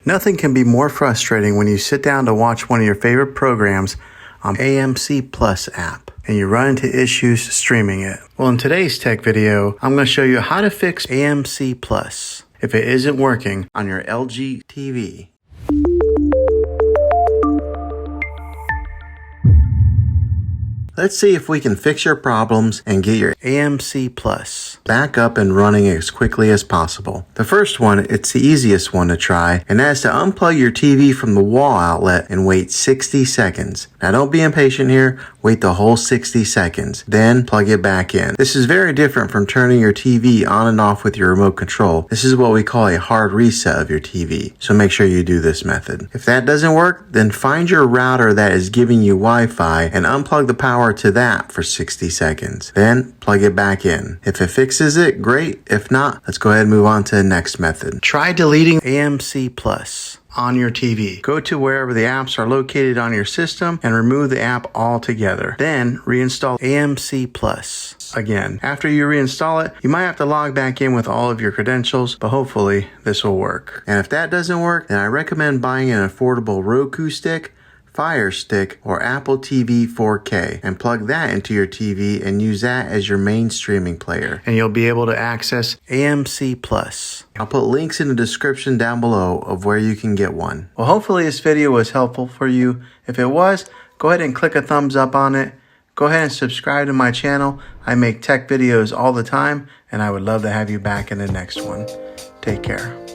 Nothing can be more frustrating when you sit down to watch one of your favorite programs on AMC Plus app and you run into issues streaming it. Well, in today's tech video, I'm going to show you how to fix AMC Plus if it isn't working on your LG TV. Let's see if we can fix your problems and get your AMC Plus back up and running as quickly as possible. The first one, it's the easiest one to try, and that's to unplug your TV from the wall outlet and wait 60 seconds. Now don't be impatient here, wait the whole 60 seconds, then plug it back in. This is very different from turning your TV on and off with your remote control. This is what we call a hard reset of your TV, so make sure you do this method. If that doesn't work, then find your router that is giving you Wi-Fi and unplug the power to that for 60 seconds. Then plug it back in. If it fixes it, great. If not, let's go ahead and move on to the next method. Try deleting AMC Plus on your TV. Go to wherever the apps are located on your system and remove the app altogether. Then reinstall AMC Plus again. After you reinstall it, you might have to log back in with all of your credentials, but hopefully this will work. And if that doesn't work, then I recommend buying an affordable Roku stick, Fire Stick, or Apple TV 4K and plug that into your TV and use that as your main streaming player. And you'll be able to access AMC Plus. I'll put links in the description down below of where you can get one. Well, hopefully this video was helpful for you. If it was, go ahead and click a thumbs up on it. Go ahead and subscribe to my channel. I make tech videos all the time, and I would love to have you back in the next one. Take care.